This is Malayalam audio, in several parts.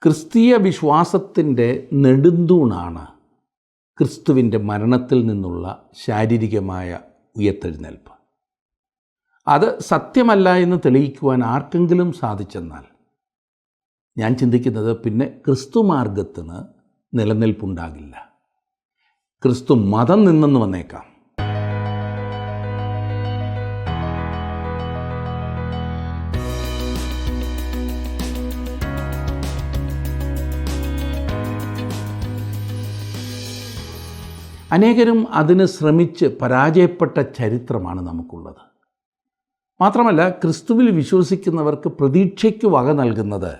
ക്രിസ്തീയ വിശ്വാസത്തിൻ്റെ നെടുന്തൂണാണ് ക്രിസ്തുവിൻ്റെ മരണത്തിൽ നിന്നുള്ള ശാരീരികമായ ഉയർത്തെഴുന്നേൽപ്പ്. അത് സത്യമല്ല എന്ന് തെളിയിക്കുവാൻ ആർക്കെങ്കിലും സാധിച്ചെന്നാൽ ഞാൻ ചിന്തിക്കുന്നത് പിന്നെ ക്രിസ്തു മാർഗത്തിന് നിലനിൽപ്പുണ്ടാകില്ല. ക്രിസ്തു മതം നിന്നെന്ന് വന്നേക്കാം. അനേകരും അതിന് ശ്രമിച്ച് പരാജയപ്പെട്ട ചരിത്രമാണ് നമുക്കുള്ളത്. മാത്രമല്ല, ക്രിസ്തുവിൽ വിശ്വസിക്കുന്നവർക്ക് പ്രതീക്ഷയ്ക്ക് വക നൽകുന്നത്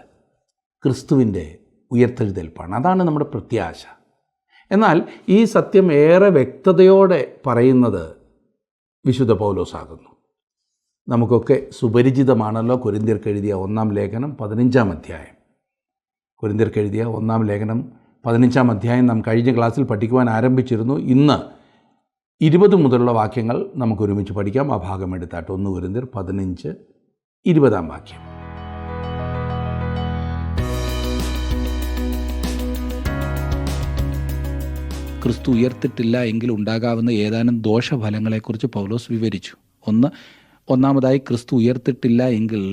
ക്രിസ്തുവിൻ്റെ ഉയർത്തെഴുന്നേൽപ്പാണ്. അതാണ് നമ്മുടെ പ്രത്യാശ. എന്നാൽ ഈ സത്യം ഏറെ വ്യക്തതയോടെ പറയുന്നത് വിശുദ്ധ പൗലോസാകുന്നു. നമുക്കൊക്കെ സുപരിചിതമാണല്ലോ കൊരിന്ത്യർക്ക് എഴുതിയ 1-ാം ലേഖനം 15-ാം അധ്യായം. കൊരിന്ത്യർക്ക് എഴുതിയ 1-ാം ലേഖനം 15-ാം അധ്യായം നാം കഴിഞ്ഞ ക്ലാസ്സിൽ പഠിക്കുവാൻ ആരംഭിച്ചിരുന്നു. ഇന്ന് 20 മുതലുള്ള വാക്യങ്ങൾ നമുക്ക് ഒരുമിച്ച് പഠിക്കാം. ആ ഭാഗം എടുത്താട്ട് 1 കൊരിന്ത്യർ 15:20 വാക്യം. ക്രിസ്തു ഉയർത്തിട്ടില്ല എങ്കിൽ ഉണ്ടാകാവുന്ന ഏതാനും ദോഷഫലങ്ങളെക്കുറിച്ച് പൗലോസ് വിവരിച്ചു. ഒന്നാമതായി, ക്രിസ്തു ഉയർത്തിട്ടില്ല എങ്കിൽ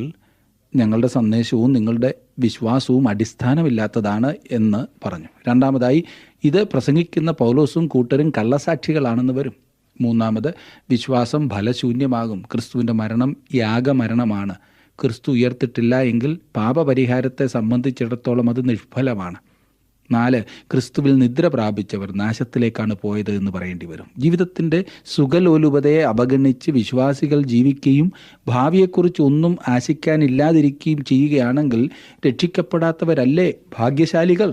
ഞങ്ങളുടെ സന്ദേശവും നിങ്ങളുടെ വിശ്വാസവും അടിസ്ഥാനമില്ലാത്തതാണ് എന്ന് പറഞ്ഞു. രണ്ടാമതായി, ഇത് പ്രസംഗിക്കുന്ന പൗലോസും കൂട്ടരും കള്ളസാക്ഷികളാണെന്ന് വരും. മൂന്നാമത്, വിശ്വാസം ഫലശൂന്യമാകും. ക്രിസ്തുവിൻ്റെ മരണം യാഗമരണമാണ്. ക്രിസ്തു ഉയർത്തിട്ടില്ല എങ്കിൽ പാപപരിഹാരത്തെ സംബന്ധിച്ചിടത്തോളം അത് നിഷ്ഫലമാണ്. 4, ക്രിസ്തുവിൽ നിദ്ര പ്രാപിച്ചവർ നാശത്തിലേക്കാണ് പോയത് എന്ന് പറയേണ്ടി വരും. ജീവിതത്തിൻ്റെ സുഖലോലുപതയെ അവഗണിച്ച് വിശ്വാസികൾ ജീവിക്കുകയും ഭാവിയെക്കുറിച്ച് ഒന്നും ആശിക്കാനില്ലാതിരിക്കുകയും ചെയ്യുകയാണെങ്കിൽ രക്ഷിക്കപ്പെടാത്തവരല്ലേ ഭാഗ്യശാലികൾ?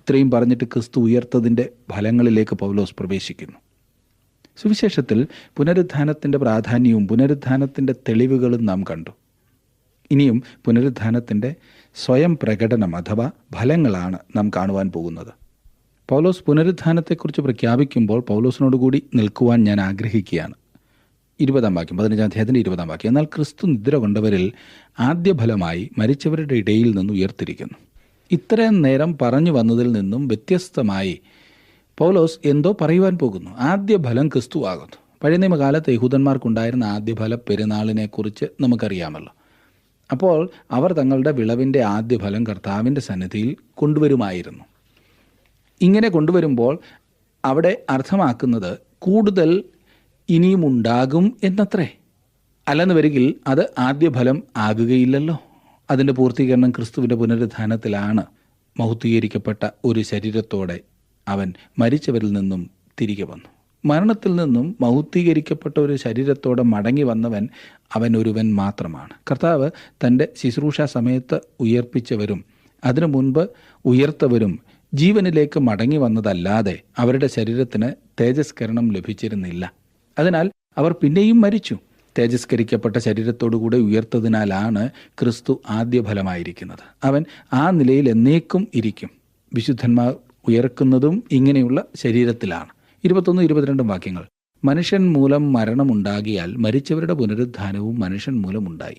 ഇത്രയും പറഞ്ഞിട്ട് ക്രിസ്തു ഉയർത്തതിൻ്റെ ഫലങ്ങളിലേക്ക് പൗലോസ് പ്രവേശിക്കുന്നു. സുവിശേഷത്തിൽ പുനരുത്ഥാനത്തിൻ്റെ പ്രാധാന്യവും പുനരുത്ഥാനത്തിൻ്റെ തെളിവുകളും നാം കണ്ടു. ഇനിയും പുനരുത്ഥാനത്തിൻ്റെ സ്വയം പ്രകടനം അഥവാ ഫലങ്ങളാണ് നാം കാണുവാൻ പോകുന്നത്. പൗലോസ് പുനരുത്ഥാനത്തെക്കുറിച്ച് പ്രഖ്യാപിക്കുമ്പോൾ പൗലോസിനോടുകൂടി നിൽക്കുവാൻ ഞാൻ ആഗ്രഹിക്കുകയാണ്. 20-ാം വാക്യം, 15-ാം അധ്യായത്തിൻ്റെ 20-ാം വാക്യം. എന്നാൽ ക്രിസ്തു നിദ്ര കൊണ്ടവരിൽ ആദ്യ ഫലമായി മരിച്ചവരുടെ ഇടയിൽ നിന്ന് ഉയർത്തിരിക്കുന്നു. ഇത്രയും നേരം പറഞ്ഞു വന്നതിൽ നിന്നും വ്യത്യസ്തമായി പൗലോസ് എന്തോ പറയുവാൻ പോകുന്നു. ആദ്യ ഫലം ക്രിസ്തു ആകുന്നു. പഴയ നിയമകാലത്ത് യഹൂദന്മാർക്കുണ്ടായിരുന്ന ആദ്യഫല പെരുന്നാളിനെക്കുറിച്ച് നമുക്കറിയാമല്ലോ. അപ്പോൾ അവർ തങ്ങളുടെ വിളവിൻ്റെ ആദ്യഫലം കർത്താവിൻ്റെ സന്നിധിയിൽ കൊണ്ടുവരുമായിരുന്നു. ഇങ്ങനെ കൊണ്ടുവരുമ്പോൾ അവിടെ അർത്ഥമാക്കുന്നത് കൂടുതൽ ഇനിയും ഉണ്ടാകും എന്നത്രേ. അല്ലെന്ന് വരികിൽ അത് ആദ്യഫലം ആകുകയില്ലല്ലോ. അതിൻ്റെ പൂർത്തീകരണം ക്രിസ്തുവിൻ്റെ പുനരുത്ഥാനത്തിലാണ്. മഹത്വീകരിക്കപ്പെട്ട ഒരു ശരീരത്തോടെ അവൻ മരിച്ചവരിൽ നിന്നും തിരികെ വന്നു. മരണത്തിൽ നിന്നും മഹത്വീകരിക്കപ്പെട്ട ഒരു ശരീരത്തോടെ മടങ്ങി വന്നവൻ അവൻ ഒരുവൻ മാത്രമാണ്. കർത്താവ് തൻ്റെ ശുശ്രൂഷ സമയത്ത് ഉയർപ്പിച്ചവരും അതിനു മുൻപ് ഉയർത്തവരും ജീവനിലേക്ക് മടങ്ങി വന്നതല്ലാതെ അവരുടെ ശരീരത്തിന് തേജസ്കരണം ലഭിച്ചിരുന്നില്ല. അതിനാൽ അവർ പിന്നെയും മരിച്ചു. തേജസ്കരിക്കപ്പെട്ട ശരീരത്തോടുകൂടെ ഉയർത്തതിനാലാണ് ക്രിസ്തു ആദ്യഫലമായിരിക്കുന്നത്. അവൻ ആ നിലയിൽ എന്നേക്കും ഇരിക്കും. വിശുദ്ധന്മാർ ഉയർക്കുന്നതും ഇങ്ങനെയുള്ള ശരീരത്തിലാണ്. 21-22 വാക്യങ്ങൾ. മനുഷ്യൻ മൂലം മരണമുണ്ടാകിയാൽ മരിച്ചവരുടെ പുനരുത്ഥാനവും മനുഷ്യൻ മൂലം ഉണ്ടായി.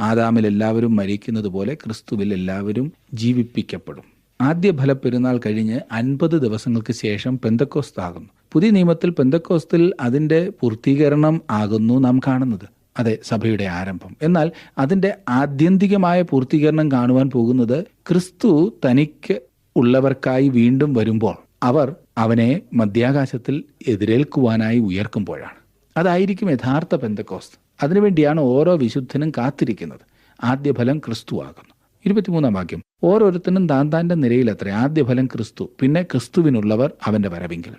ആദാമിൽ എല്ലാവരും മരിക്കുന്നത് പോലെ ക്രിസ്തുവിൽ എല്ലാവരും ജീവിപ്പിക്കപ്പെടും. ആദ്യ ഫലപ്പെരുന്നാൾ കഴിഞ്ഞ് 50 ദിവസങ്ങൾക്ക് ശേഷം പെന്തക്കോസ്ത് ആകുന്നു. പുതിയ നിയമത്തിൽ പെന്തക്കോസ്തിൽ അതിൻ്റെ പൂർത്തീകരണം ആകുന്നു നാം കാണുന്നത്. അതെ, സഭയുടെ ആരംഭം. എന്നാൽ അതിൻ്റെ ആത്യന്തികമായ പൂർത്തീകരണം കാണുവാൻ പോകുന്നത് ക്രിസ്തു തനിക്ക് ഉള്ളവർക്കായി വീണ്ടും വരുമ്പോൾ അവർ അവനെ മധ്യാകാശത്തിൽ എതിരേൽക്കുവാനായി ഉയർക്കുമ്പോഴാണ്. അതായിരിക്കും യഥാർത്ഥ പെന്തക്കോസ്ത്. അതിനുവേണ്ടിയാണ് ഓരോ വിശുദ്ധനും കാത്തിരിക്കുന്നത്. ആദ്യഫലം ക്രിസ്തു ആകുന്നു. 23-ാം വാക്യം. ഓരോരുത്തരും താൻ്റെ നിരയിലത്രേ. ആദ്യഫലം ക്രിസ്തു, പിന്നെ ക്രിസ്തുവിനുള്ളവർ അവൻ്റെ വരവിങ്കിൽ.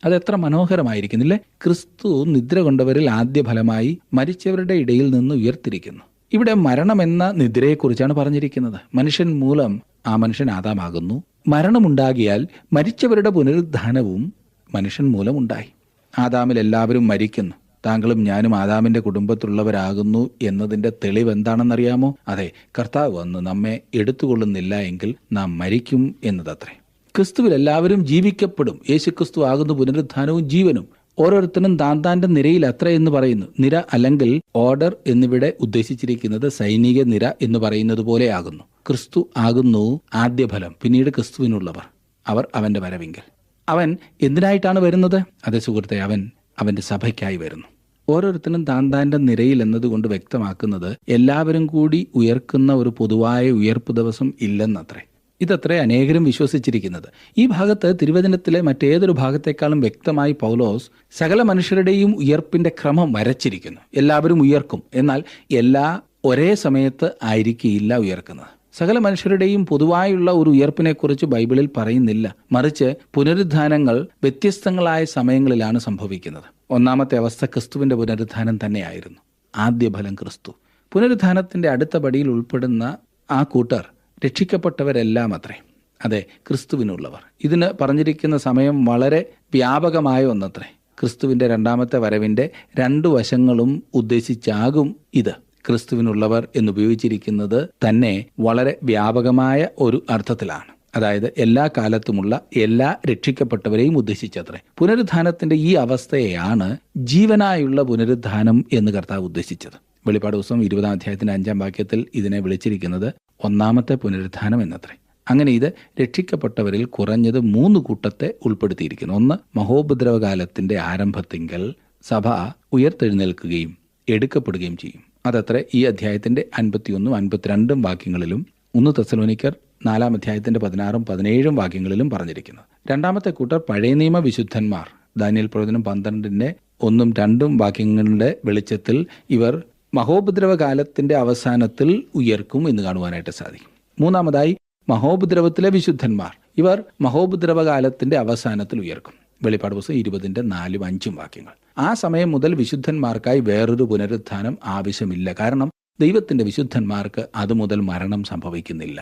അതെത്ര മനോഹരമായിരിക്കുന്നില്ലേ? ക്രിസ്തു നിദ്ര കൊണ്ടവരിൽ ആദ്യഫലമായി മരിച്ചവരുടെ ഇടയിൽ നിന്ന് ഉയർത്തിരിക്കുന്നു. ഇവിടെ മരണമെന്ന നിദ്രയെക്കുറിച്ചാണ് പറഞ്ഞിരിക്കുന്നത്. മനുഷ്യൻ മൂലം ആ മനുഷ്യൻ ആദാമാകുന്നു. മരണമുണ്ടാകിയാൽ മരിച്ചവരുടെ പുനരുത്ഥാനവും മനുഷ്യൻ മൂലമുണ്ടായി. ആദാമിൽ എല്ലാവരും മരിക്കുന്നു. താങ്കളും ഞാനും ആദാമിൻ്റെ കുടുംബത്തിലുള്ളവരാകുന്നു എന്നതിൻ്റെ തെളിവ് എന്താണെന്നറിയാമോ? അതെ, കർത്താവ് വന്ന് നമ്മെ എടുത്തുകൊള്ളുന്നില്ല എങ്കിൽ നാം മരിക്കും എന്നതത്രേ. ക്രിസ്തുവിൽ എല്ലാവരും ജീവിക്കപ്പെടും. യേശുക്രിസ്തു ആകുന്നു പുനരുത്ഥാനവും ജീവനും. ഓരോരുത്തരും താൻ്റെ നിരയിൽ അത്ര എന്ന് പറയുന്നു. നിര അല്ലെങ്കിൽ ഓർഡർ എന്നിവിടെ ഉദ്ദേശിച്ചിരിക്കുന്നത് സൈനിക നിര എന്ന് പറയുന്നത് പോലെ ആകുന്നു. ക്രിസ്തു ആകുന്നു ആദ്യഫലം, പിന്നീട് ക്രിസ്തുവിനുള്ളവർ, അവർ അവൻ്റെ വരവിങ്കൽ. അവൻ എന്തിനായിട്ടാണ് വരുന്നത്? അതേ സുഹൃത്തെ, അവൻ അവൻ്റെ സഭയ്ക്കായി വരുന്നു. ഓരോരുത്തരും താൻ താൻ്റെ നിരയിൽ എന്നതുകൊണ്ട് വ്യക്തമാക്കുന്നത് എല്ലാവരും കൂടി ഉയർക്കുന്ന ഒരു പൊതുവായ ഉയർപ്പ് ദിവസം ഇല്ലെന്നത്രേ. ഇതത്രേ അനേകരും വിശ്വസിച്ചിരിക്കുന്നത്. ഈ ഭാഗത്ത് തിരുവചനത്തിലെ മറ്റേതൊരു ഭാഗത്തേക്കാളും വ്യക്തമായി പൗലോസ് സകല മനുഷ്യരുടെയും ഉയർപ്പിന്റെ ക്രമം വരച്ചിരിക്കുന്നു. എല്ലാവരും ഉയർക്കും, എന്നാൽ എല്ലാ ഒരേ സമയത്ത് ആയിരിക്കില്ല ഉയർക്കുന്നത്. സകല മനുഷ്യരുടെയും പൊതുവായുള്ള ഒരു ഉയർപ്പിനെക്കുറിച്ച് ബൈബിളിൽ പറയുന്നില്ല. മറിച്ച് പുനരുദ്ധാനങ്ങൾ വ്യത്യസ്തങ്ങളായ സമയങ്ങളിലാണ് സംഭവിക്കുന്നത്. ഒന്നാമത്തെ അവസ്ഥ ക്രിസ്തുവിന്റെ പുനരുദ്ധാനം തന്നെയായിരുന്നു. ആദ്യഫലം ക്രിസ്തു. പുനരുദ്ധാനത്തിന്റെ അടുത്ത പടിയിൽ ഉൾപ്പെടുന്ന ആ കൂട്ടർ രക്ഷിക്കപ്പെട്ടവരെല്ലാം അത്രേ. അതെ, ക്രിസ്തുവിനുള്ളവർ. ഇതിന് പറഞ്ഞിരിക്കുന്ന സമയം വളരെ വ്യാപകമായ ഒന്നത്രേ. ക്രിസ്തുവിന്റെ രണ്ടാമത്തെ വരവിന്റെ രണ്ടു വശങ്ങളും ഉദ്ദേശിച്ചാകും ഇത്. ക്രിസ്തുവിനുള്ളവർ എന്നുപയോഗിച്ചിരിക്കുന്നത് തന്നെ വളരെ വ്യാപകമായ ഒരു അർത്ഥത്തിലാണ്. അതായത് എല്ലാ കാലത്തുമുള്ള എല്ലാ രക്ഷിക്കപ്പെട്ടവരെയും ഉദ്ദേശിച്ചത്രേ. പുനരുദ്ധാനത്തിന്റെ ഈ അവസ്ഥയെയാണ് ജീവനായുള്ള പുനരുദ്ധാനം എന്ന് കർത്താവ് ഉദ്ദേശിച്ചത്. വെളിപ്പാട് പുസ്തകം 20-ാം അധ്യായത്തിന്റെ 5-ാം വാക്യത്തിൽ ഇതിനെ വിളിച്ചിരിക്കുന്നത് ഒന്നാമത്തെ പുനരുദ്ധാനം എന്നത്രേ. അങ്ങനെ ഇത് രക്ഷിക്കപ്പെട്ടവരിൽ കുറഞ്ഞത് 3 കൂട്ടത്തെ ഉൾപ്പെടുത്തിയിരിക്കുന്നു. ഒന്ന്, മഹോപദ്രവകാലത്തിന്റെ ആരംഭത്തിങ്കൽ സഭ ഉയർത്തെഴുന്നേൽക്കുകയും എടുക്കപ്പെടുകയും ചെയ്യും. അതത്ര ഈ അധ്യായത്തിന്റെ 51-ും 52-ഉം വാക്യങ്ങളിലും 1 തെസ്സലോനിക്കർ 4-ാം അധ്യായത്തിന്റെ 16-ഉം 17-ഉം വാക്യങ്ങളിലും പറഞ്ഞിരിക്കുന്നത്. രണ്ടാമത്തെ കൂട്ടർ പഴയ നിയമ വിശുദ്ധന്മാർ. ദാനിയേൽ പ്രവചനം 12-ന്റെ 1-ഉം 2-ഉം വാക്യങ്ങളുടെ വെളിച്ചത്തിൽ ഇവർ മഹോപദ്രവകാലത്തിന്റെ അവസാനത്തിൽ ഉയർക്കും എന്ന് കാണുവാനായിട്ട് സാധിക്കും. മൂന്നാമതായി മഹോപദ്രവത്തിലെ വിശുദ്ധന്മാർ. ഇവർ മഹോപദ്രവകാലത്തിന്റെ അവസാനത്തിൽ ഉയർക്കും. വെളിപ്പാട് പുസ്തകം 20-ന്റെ 4-ഉം 5-ഉം വാക്യങ്ങൾ. ആ സമയം മുതൽ വിശുദ്ധന്മാർക്കായി വേറൊരു പുനരുത്ഥാനം ആവശ്യമില്ല. കാരണം ദൈവത്തിന്റെ വിശുദ്ധന്മാർക്ക് അതുമുതൽ മരണം സംഭവിക്കുന്നില്ല.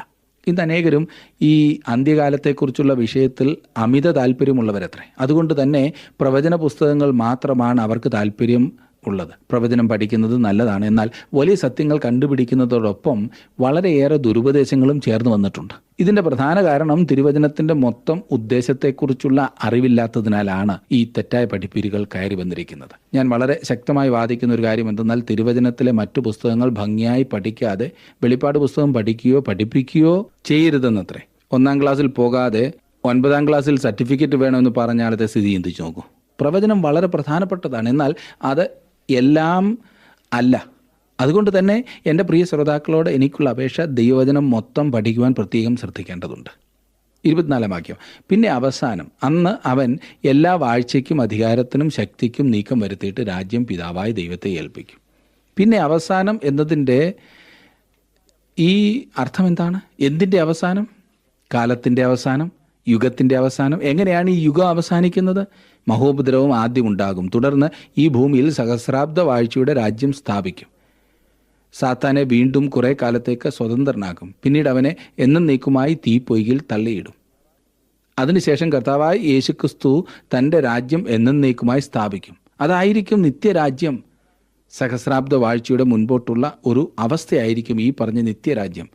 ഇന്ന് അനേകരും ഈ അന്ത്യകാലത്തെക്കുറിച്ചുള്ള വിഷയത്തിൽ അമിത താല്പര്യമുള്ളവരത്രേ. അതുകൊണ്ട് തന്നെ പ്രവചന പുസ്തകങ്ങൾ മാത്രമാണ് അവർക്ക് താല്പര്യം ഉള്ളത്. പ്രവചനം പഠിക്കുന്നത് നല്ലതാണ്, എന്നാൽ വലിയ സത്യങ്ങൾ കണ്ടുപിടിക്കുന്നതോടൊപ്പം വളരെയേറെ ദുരുപദേശങ്ങളും ചേർന്ന് വന്നിട്ടുണ്ട്. ഇതിന്റെ പ്രധാന കാരണം തിരുവചനത്തിന്റെ മൊത്തം ഉദ്ദേശത്തെക്കുറിച്ചുള്ള അറിവില്ലാത്തതിനാലാണ് ഈ തെറ്റായ പഠിപ്പീരുകൾ കയറി വന്നിരിക്കുന്നത്. ഞാൻ വളരെ ശക്തമായി വാദിക്കുന്ന ഒരു കാര്യം എന്തെന്നാൽ, തിരുവചനത്തിലെ മറ്റു പുസ്തകങ്ങൾ ഭംഗിയായി പഠിക്കാതെ വെളിപ്പാട് പുസ്തകം പഠിപ്പിക്കുകയോ ചെയ്യരുതെന്നത്രേ. 1-ാം ക്ലാസ്സിൽ പോകാതെ 9-ാം ക്ലാസ്സിൽ സർട്ടിഫിക്കറ്റ് വേണമെന്ന് പറഞ്ഞാലത്തെ സ്ഥിതി ചിന്തിച്ചു നോക്കൂ. പ്രവചനം വളരെ പ്രധാനപ്പെട്ടതാണ്, എന്നാൽ അത് എല്ലാം അല്ല. അതുകൊണ്ട് തന്നെ എൻ്റെ പ്രിയ ശ്രോതാക്കളോട് എനിക്കുള്ള അപേക്ഷ, ദൈവവചനം മൊത്തം പഠിക്കുവാൻ പ്രത്യേകം ശ്രദ്ധിക്കേണ്ടതുണ്ട്. 24-ാം വാക്യം. പിന്നെ അവസാനം, അന്ന് അവൻ എല്ലാ വാഴ്ചയ്ക്കും അധികാരത്തിനും ശക്തിക്കും നീക്കം വരുത്തിയിട്ട് രാജ്യം പിതാവായ ദൈവത്തെ ഏൽപ്പിക്കും. പിന്നെ അവസാനം എന്നതിൻ്റെ ഈ അർത്ഥം എന്താണ്? എന്തിൻ്റെ അവസാനം? കാലത്തിൻ്റെ അവസാനം, യുഗത്തിൻ്റെ അവസാനം. എങ്ങനെയാണ് ഈ യുഗം അവസാനിക്കുന്നത്? മഹോപദ്രവം ആദ്യം ഉണ്ടാകും. തുടർന്ന് ഈ ഭൂമിയിൽ സഹസ്രാബ്ദ വാഴ്ചയുടെ രാജ്യം സ്ഥാപിക്കും. സാത്താനെ വീണ്ടും കുറെ കാലത്തേക്ക് സ്വതന്ത്രനാക്കും. പിന്നീട് അവനെ എന്നേക്കുമായി തീപ്പൊയ്യിൽ തള്ളിയിടും. അതിനുശേഷം കർത്താവായ യേശുക്രിസ്തു തൻ്റെ രാജ്യം എന്നേക്കുമായി സ്ഥാപിക്കും. അതായിരിക്കും നിത്യരാജ്യം. സഹസ്രാബ്ദ വാഴ്ചയുടെ മുൻപോട്ടുള്ള ഒരു അവസ്ഥയായിരിക്കും ഈ പറഞ്ഞ നിത്യരാജ്യം.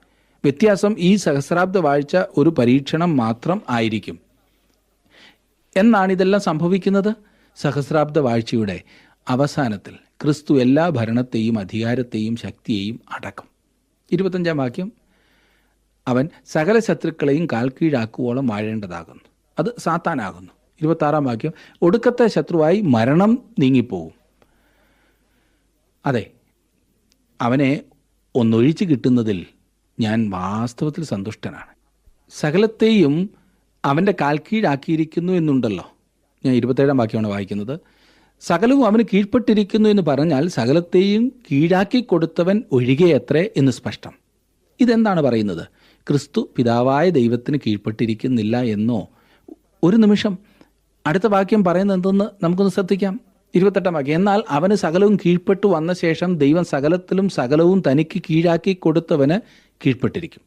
വ്യത്യാസം, ഈ സഹസ്രാബ്ദ വാഴ്ച ഒരു പരീക്ഷണം മാത്രം ആയിരിക്കും. എന്നാണ് ഇതെല്ലാം സംഭവിക്കുന്നത്? സഹസ്രാബ്ദ വാഴ്ചയുടെ അവസാനത്തിൽ ക്രിസ്തു എല്ലാ ഭരണത്തെയും അധികാരത്തെയും ശക്തിയെയും അടക്കും. 25-ാം വാക്യം. അവൻ സകല ശത്രുക്കളെയും കാൽക്കീഴാക്കുവോളം വാഴേണ്ടതാകുന്നു. അത് സാത്താനാകുന്നു. 26-ാം വാക്യം. ഒടുക്കത്തെ ശത്രുവായി മരണം നീങ്ങിപ്പോവും. അതെ, അവനെ ഒന്നൊഴിച്ചു കിട്ടുന്നതിൽ ഞാൻ വാസ്തവത്തിൽ സന്തുഷ്ടനാണ്. സകലത്തെയും അവൻ്റെ കാൽക്കീഴാക്കിയിരിക്കുന്നു എന്നുണ്ടല്ലോ. ഞാൻ 27-ാം വാക്യമാണ് വായിക്കുന്നത്. സകലവും അവന് കീഴ്പ്പെട്ടിരിക്കുന്നു എന്ന് പറഞ്ഞാൽ സകലത്തെയും കീഴാക്കി കൊടുത്തവൻ ഒഴികെയത്രേ എന്ന് സ്പഷ്ടം. ഇതെന്താണ് പറയുന്നത്? ക്രിസ്തു പിതാവായ ദൈവത്തിന് കീഴ്പ്പെട്ടിരിക്കുന്നില്ല എന്നോ? ഒരു നിമിഷം, അടുത്ത വാക്യം പറയുന്നത് എന്തെന്ന് നമുക്കൊന്ന് ശ്രദ്ധിക്കാം. 28-ാം വാക്യം. എന്നാൽ അവന് സകലവും കീഴ്പ്പെട്ടു വന്ന ശേഷം ദൈവം സകലത്തിലും സകലവും തനിക്ക് കീഴാക്കി കൊടുത്തവന് കീഴ്പ്പെട്ടിരിക്കും.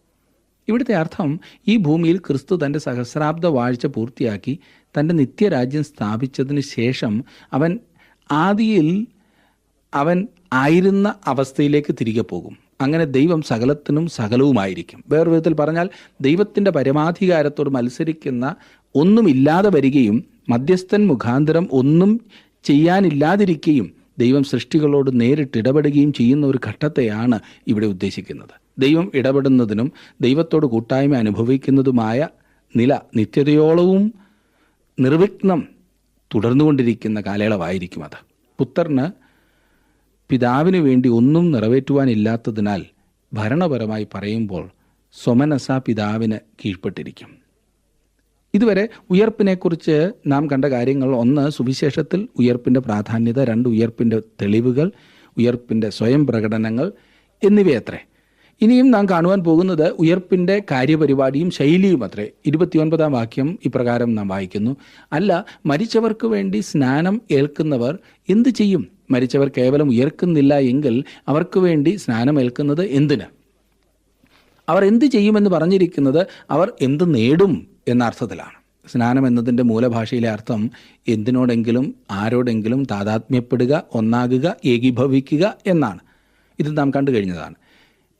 ഇവിടുത്തെ അർത്ഥം, ഈ ഭൂമിയിൽ ക്രിസ്തു തൻ്റെ സഹസ്രാബ്ദ വാഴ്ച പൂർത്തിയാക്കി തൻ്റെ നിത്യരാജ്യം സ്ഥാപിച്ചതിന് ശേഷം അവൻ ആദിയിൽ അവൻ ആയിരുന്ന അവസ്ഥയിലേക്ക് തിരികെ പോകും. അങ്ങനെ ദൈവം സകലത്തിനും സകലവുമായിരിക്കും. വേറൊരു വിധത്തിൽ പറഞ്ഞാൽ, ദൈവത്തിൻ്റെ പരമാധികാരത്തോട് മത്സരിക്കുന്ന ഒന്നുമില്ലാതെ വരികയും മധ്യസ്ഥൻ മുഖാന്തരം ഒന്നും ചെയ്യാനില്ലാതിരിക്കുകയും ദൈവം സൃഷ്ടികളോട് നേരിട്ട് ഇടപെടുകയും ചെയ്യുന്ന ഒരു ഘട്ടത്തെയാണ് ഇവിടെ ഉദ്ദേശിക്കുന്നത്. ദൈവം ഇടപെടുന്നതിനും ദൈവത്തോട് കൂട്ടായ്മ അനുഭവിക്കുന്നതുമായ നില നിത്യതയോളവും നിർവിഘ്നം തുടർന്നുകൊണ്ടിരിക്കുന്ന കാലയളവായിരിക്കും അത്. പുത്രന് പിതാവിന് വേണ്ടി ഒന്നും നിറവേറ്റുവാനില്ലാത്തതിനാൽ ഭരണപരമായി പറയുമ്പോൾ സ്വമനസ പിതാവിന് കീഴ്പ്പെട്ടിരിക്കും. ഇതുവരെ ഉയർപ്പിനെക്കുറിച്ച് നാം കണ്ട കാര്യങ്ങൾ: 1, സുവിശേഷത്തിൽ ഉയർപ്പിൻ്റെ പ്രാധാന്യത; 2, ഉയർപ്പിൻ്റെ തെളിവുകൾ, ഉയർപ്പിൻ്റെ സ്വയം പ്രകടനങ്ങൾ എന്നിവയത്രേ. ഇനിയും നാം കാണുവാൻ പോകുന്നത് ഉയർപ്പിൻ്റെ കാര്യപരിപാടിയും ശൈലിയും അത്രേ. 29-ാം വാക്യം ഇപ്രകാരം നാം വായിക്കുന്നു: അല്ല, മരിച്ചവർക്ക് വേണ്ടി സ്നാനം ഏൽക്കുന്നവർ എന്തു ചെയ്യും? മരിച്ചവർ കേവലം ഉയർക്കുന്നില്ല എങ്കിൽ അവർക്ക് വേണ്ടി സ്നാനം ഏൽക്കുന്നത് എന്തിന്? അവർ എന്ത് ചെയ്യുമെന്ന് പറഞ്ഞിരിക്കുന്നത് അവർ എന്ത് നേടും എന്ന അർത്ഥത്തിലാണ്. സ്നാനം എന്നതിൻ്റെ മൂലഭാഷയിലെ അർത്ഥം എന്തിനോടെങ്കിലും ആരോടെങ്കിലും താതാത്മ്യപ്പെടുക, ഒന്നാകുക, ഏകീഭവിക്കുക എന്നാണ്. ഇത് നാം കണ്ടു കഴിഞ്ഞതാണ്.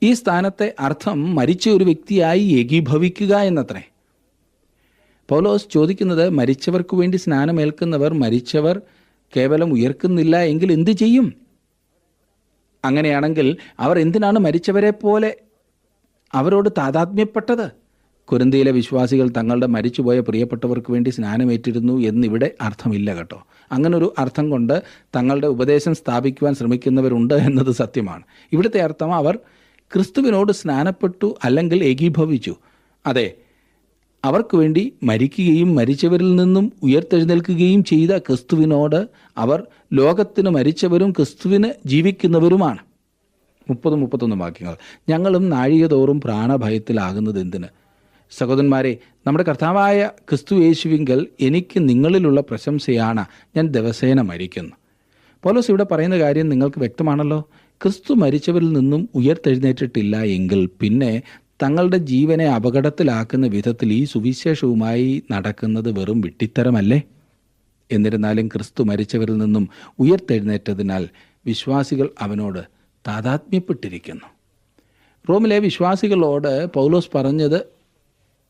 ഈ സ്ഥാനത്തെ അർത്ഥം മരിച്ച ഒരു വ്യക്തിയായി ഏകീഭവിക്കുക എന്നത്രേ. പൗലോസ് ചോദിക്കുന്നത്, മരിച്ചവർക്ക് വേണ്ടി സ്നാനമേൽക്കുന്നവർ മരിച്ചവർ കേവലം ഉയർക്കുന്നില്ല എങ്കിൽ എന്തു ചെയ്യും? അങ്ങനെയാണെങ്കിൽ അവർ എന്തിനാണ് മരിച്ചവരെ പോലെ അവരോട് താതാത്മ്യപ്പെട്ടത്? കൊരിന്ത്യയിലെ വിശ്വാസികൾ തങ്ങളുടെ മരിച്ചുപോയ പ്രിയപ്പെട്ടവർക്ക് വേണ്ടി സ്നാനമേറ്റിരുന്നു എന്നിവിടെ അർത്ഥമില്ല കേട്ടോ. അങ്ങനൊരു അർത്ഥം കൊണ്ട് തങ്ങളുടെ ഉപദേശം സ്ഥാപിക്കുവാൻ ശ്രമിക്കുന്നവരുണ്ട് എന്നത് സത്യമാണ്. ഇവിടുത്തെ അർത്ഥം അവർ ക്രിസ്തുവിനോട് സ്നാനപ്പെട്ടു അല്ലെങ്കിൽ ഏകീഭവിച്ചു. അതെ, അവർക്ക് വേണ്ടി മരിക്കുകയും മരിച്ചവരിൽ നിന്നും ഉയർത്തെഴുന്നേൽക്കുകയും ചെയ്ത ക്രിസ്തുവിനോട് അവർ ലോകത്തിന് മരിച്ചവരും ക്രിസ്തുവിന് ജീവിക്കുന്നവരുമാണ്. 30-31 വാക്യങ്ങൾ. ഞങ്ങളും നാഴികതോറും പ്രാണഭയത്തിലാകുന്നത് എന്തിന്? സഹോദരന്മാരെ, നമ്മുടെ കർത്താവായ ക്രിസ്തു യേശുവിങ്കൽ എനിക്ക് നിങ്ങളിലുള്ള പ്രശംസയാണ് ഞാൻ ദിവസേന മരിക്കുന്നു. പൗലോസ് ഇവിടെ പറയുന്ന കാര്യം നിങ്ങൾക്ക് വ്യക്തമാണല്ലോ. ക്രിസ്തു മരിച്ചവരിൽ നിന്നും ഉയർത്തെഴുന്നേറ്റിട്ടില്ല എങ്കിൽ പിന്നെ തങ്ങളുടെ ജീവനെ അപകടത്തിലാക്കുന്ന വിധത്തിൽ ഈ സുവിശേഷവുമായി നടക്കുന്നത് വെറും വിഡ്ഢിത്തരമല്ലേ? എന്നിരുന്നാലും ക്രിസ്തു മരിച്ചവരിൽ നിന്നും ഉയർത്തെഴുന്നേറ്റതിനാൽ വിശ്വാസികൾ അവനോട് താതാത്മ്യപ്പെട്ടിരിക്കുന്നു. റോമിലെ വിശ്വാസികളോട് പൗലോസ് പറഞ്ഞത്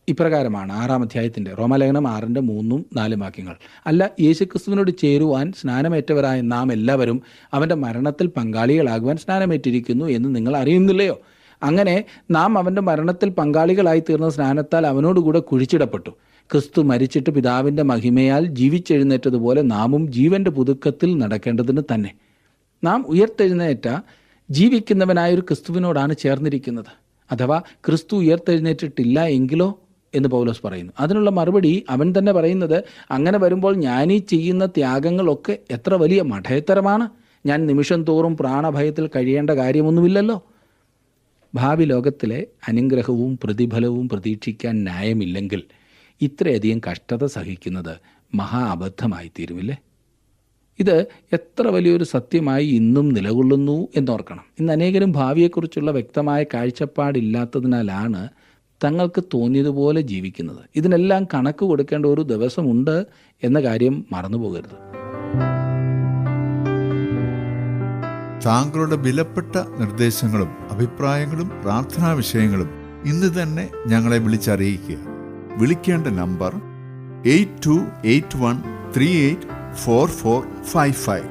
ഇപ്രകാരമാണ്. 6-ാം അധ്യായത്തിൻ്റെ റോമാലേഖനം 6-3-4 വാക്യങ്ങൾ. അല്ല, യേശുക്രിസ്തുവിനോട് ചേരുവാൻ സ്നാനമേറ്റവരായ നാം എല്ലാവരും അവൻ്റെ മരണത്തിൽ പങ്കാളികളാകുവാൻ സ്നാനമേറ്റിരിക്കുന്നു എന്ന് നിങ്ങൾ അറിയുന്നില്ലയോ? അങ്ങനെ നാം അവൻ്റെ മരണത്തിൽ പങ്കാളികളായി തീർന്ന സ്നാനത്താൽ അവനോടുകൂടെ കുഴിച്ചിടപ്പെട്ടു. ക്രിസ്തു മരിച്ചിട്ട് പിതാവിൻ്റെ മഹിമയാൽ ജീവിച്ചെഴുന്നേറ്റതുപോലെ നാമും ജീവൻ്റെ പുതുക്കത്തിൽ നടക്കേണ്ടതിന് തന്നെ. നാം ഉയർത്തെഴുന്നേറ്റ ജീവിക്കുന്നവനായൊരു ക്രിസ്തുവിനോടാണ് ചേർന്നിരിക്കുന്നത്. അഥവാ ക്രിസ്തു ഉയർത്തെഴുന്നേറ്റിട്ടില്ല എങ്കിലോ എന്ന് പൗലോസ് പറയുന്നു. അതിനുള്ള മറുപടി അവൻ തന്നെ പറയുന്നത്, അങ്ങനെ വരുമ്പോൾ ഞാനീ ചെയ്യുന്ന ത്യാഗങ്ങളൊക്കെ എത്ര വലിയ മഠയത്തരമാണ്. ഞാൻ നിമിഷം തോറും പ്രാണഭയത്തിൽ കഴിയേണ്ട കാര്യമൊന്നുമില്ലല്ലോ. ഭാവി ലോകത്തിലെ അനുഗ്രഹവും പ്രതിഫലവും പ്രതീക്ഷിക്കാൻ ന്യായമില്ലെങ്കിൽ ഇത്രയധികം കഷ്ടത സഹിക്കുന്നത് മഹാ അബദ്ധമായി തീരുമില്ലേ? ഇത് എത്ര വലിയൊരു സത്യമായി ഇന്നും നിലകൊള്ളുന്നു എന്നോർക്കണം. ഇന്ന് അനേകരും ഭാവിയെക്കുറിച്ചുള്ള വ്യക്തമായ കാഴ്ചപ്പാടില്ലാത്തതിനാലാണ് തങ്ങൾക്ക് തോന്നിയതുപോലെ ജീവിക്കുന്നത്. ഇതിനെല്ലാം കണക്ക് കൊടുക്കേണ്ട ഒരു ദിവസമുണ്ട് എന്ന കാര്യം മറന്നുപോകരുത്. താങ്കളുടെ വിലപ്പെട്ട നിർദ്ദേശങ്ങളും അഭിപ്രായങ്ങളും പ്രാർത്ഥനാ വിഷയങ്ങളും ഇന്ന് തന്നെ ഞങ്ങളെ വിളിച്ചറിയിക്കുക. വിളിക്കേണ്ട നമ്പർ 8281384455.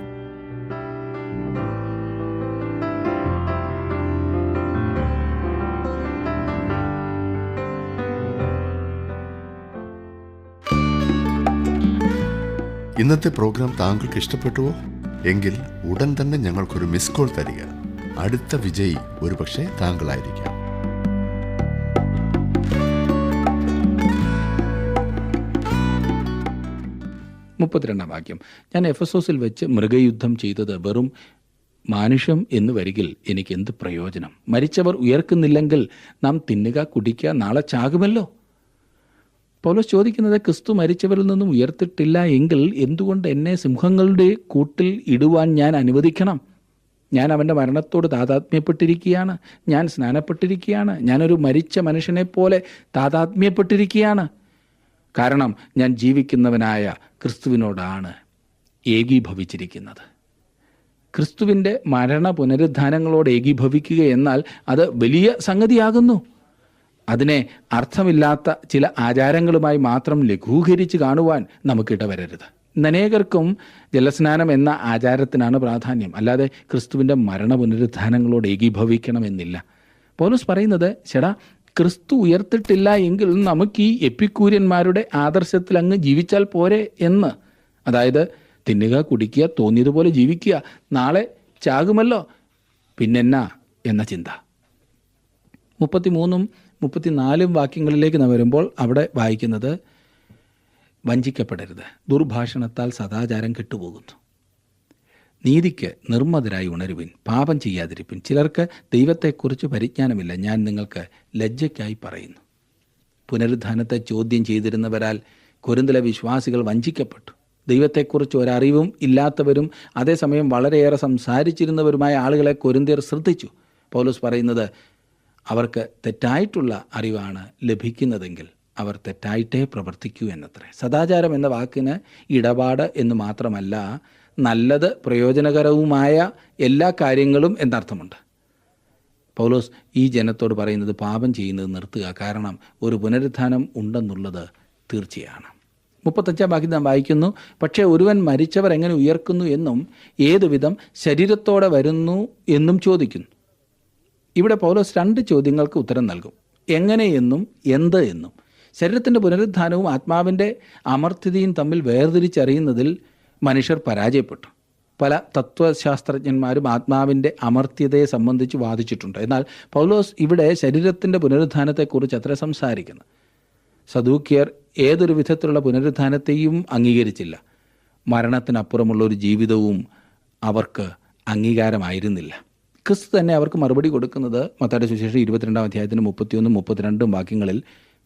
ഇന്നത്തെ പ്രോഗ്രാം താങ്കൾക്ക് ഇഷ്ടപ്പെട്ടുവോ? എങ്കിൽ ഉടൻ തന്നെ ഞങ്ങൾക്കൊരു മിസ് കോൾ തരിക. അടുത്ത വിജയി ഒരുപക്ഷെ താങ്കളായിരിക്കാം. മുപ്പത്തിരണ്ടാം വാക്യം. ഞാൻ എഫെസോസിൽ വെച്ച് മൃഗയുദ്ധം ചെയ്തത് വെറും മാനുഷം എന്ന് വരികിൽ എനിക്ക് എന്ത് പ്രയോജനം? മരിച്ചവർ ഉയർക്കുന്നില്ലെങ്കിൽ നാം തിന്നുക കുടിക്കുക, നാളെ ചാകുമല്ലോ. പൗലോസ് ചോദിക്കുന്നത്, ക്രിസ്തു മരിച്ചവരിൽ നിന്നും ഉയർത്തിട്ടില്ല എങ്കിൽ എന്തുകൊണ്ട് എന്നെ സിംഹങ്ങളുടെ കൂട്ടിൽ ഇടുവാൻ ഞാൻ അനുവദിക്കണം? ഞാൻ അവൻ്റെ മരണത്തോട് താതാത്മ്യപ്പെട്ടിരിക്കുകയാണ്. ഞാൻ സ്നാനപ്പെട്ടിരിക്കുകയാണ്. ഞാനൊരു മരിച്ച മനുഷ്യനെ പോലെ താതാത്മ്യപ്പെട്ടിരിക്കുകയാണ്. കാരണം ഞാൻ ജീവിക്കുന്നവനായ ക്രിസ്തുവിനോടാണ് ഏകീഭവിച്ചിരിക്കുന്നത്. ക്രിസ്തുവിൻ്റെ മരണ പുനരുദ്ധാനങ്ങളോട് ഏകീഭവിക്കുക എന്നാൽ അത് വലിയ സംഗതിയാകുന്നു. അതിനെ അർത്ഥമില്ലാത്ത ചില ആചാരങ്ങളുമായി മാത്രം ലഘൂകരിച്ച് കാണുവാൻ നമുക്കിടവരരുത്. അനേകർക്കും ജലസ്നാനം എന്ന ആചാരത്തിനാണ് പ്രാധാന്യം, അല്ലാതെ ക്രിസ്തുവിൻ്റെ മരണ പുനരുദ്ധാനങ്ങളോട് ഏകീഭവിക്കണമെന്നില്ല. പൗലോസ് പറയുന്നത്, ചേടാ, ക്രിസ്തു ഉയർത്തിട്ടില്ല എങ്കിൽ നമുക്ക് ഈ എപ്പിക്കൂര്യന്മാരുടെ ആദർശത്തിൽ അങ്ങ് ജീവിച്ചാൽ പോരെ എന്ന്. അതായത് തിന്നുക, കുടിക്കുക, തോന്നിയതുപോലെ ജീവിക്കുക, നാളെ ചാകുമല്ലോ, പിന്നെന്നാ എന്ന ചിന്ത. 33 34 വാക്യങ്ങളിലേക്ക് നാം വരുമ്പോൾ അവിടെ വായിക്കുന്നത്, വഞ്ചിക്കപ്പെടരുത്, ദുർഭാഷണത്താൽ സദാചാരം കെട്ടുപോകുന്നു, നീതിക്ക് നിർമ്മതരായി ഉണരുവിൻ, പാപം ചെയ്യാതിരിപ്പിൻ, ചിലർക്ക് ദൈവത്തെക്കുറിച്ച് പരിജ്ഞാനമില്ല, ഞാൻ നിങ്ങൾക്ക് ലജ്ജയ്ക്കായി പറയുന്നു. പുനരുദ്ധാനത്തെ ചോദ്യം ചെയ്തിരുന്നവരാൽ കൊരിന്തിലെ വിശ്വാസികൾ വഞ്ചിക്കപ്പെട്ടു. ദൈവത്തെക്കുറിച്ച് ഒരറിവും ഇല്ലാത്തവരും അതേസമയം വളരെയേറെ സംസാരിച്ചിരുന്നവരുമായ ആളുകളെ കൊരിന്ത്യർ ശ്രദ്ധിച്ചു. പൗലോസ് പറയുന്നത്, അവർക്ക് തെറ്റായിട്ടുള്ള അറിവാണ് ലഭിക്കുന്നതെങ്കിൽ അവർ തെറ്റായിട്ടേ പ്രവർത്തിക്കൂ എന്നത്രേ. സദാചാരം എന്ന വാക്കിന് ഇടപാട് എന്ന് മാത്രമല്ല, നല്ലത് പ്രയോജനകരവുമായ എല്ലാ കാര്യങ്ങളും എന്നർത്ഥമുണ്ട്. പൗലോസ് ഈ ജനത്തോട് പറയുന്നത് പാപം ചെയ്യുന്നത് നിർത്തുക, കാരണം ഒരു പുനരുത്ഥാനം ഉണ്ടെന്നുള്ളത് തീർച്ചയാണ്. 35 വാക്യം നാം വായിക്കുന്നു, പക്ഷേ ഒരുവൻ മരിച്ചവർ എങ്ങനെ ഉയർക്കുന്നു എന്നും ഏതുവിധം ശരീരത്തോടെ വരുന്നു എന്നും ചോദിക്കുന്നു. ഇവിടെ പൗലോസ് 2 ചോദ്യങ്ങൾക്ക് ഉത്തരം നൽകും, എങ്ങനെയെന്നും എന്ത് എന്നും. ശരീരത്തിൻ്റെ പുനരുദ്ധാനവും ആത്മാവിൻ്റെ അമർത്യതയും തമ്മിൽ വേർതിരിച്ചറിയുന്നതിൽ മനുഷ്യർ പരാജയപ്പെട്ടു. പല തത്വശാസ്ത്രജ്ഞന്മാരും ആത്മാവിൻ്റെ അമർത്യതയെ സംബന്ധിച്ച് വാദിച്ചിട്ടുണ്ട്. എന്നാൽ പൗലോസ് ഇവിടെ ശരീരത്തിൻ്റെ പുനരുദ്ധാനത്തെക്കുറിച്ച് അത്ര സംസാരിക്കുന്നു. സദൂക്യർ ഏതൊരു വിധത്തിലുള്ള പുനരുദ്ധാനത്തെയും അംഗീകരിച്ചില്ല. മരണത്തിനപ്പുറമുള്ള ഒരു ജീവിതവും അവർക്ക് അംഗീകാരമായിരുന്നില്ല. ക്രിസ്തു തന്നെ അവർക്ക് മറുപടി കൊടുക്കുന്നത് മത്തായിയുടെ സുവിശേഷം 22 അധ്യായത്തിന് 31 32 വാക്യങ്ങളിൽ,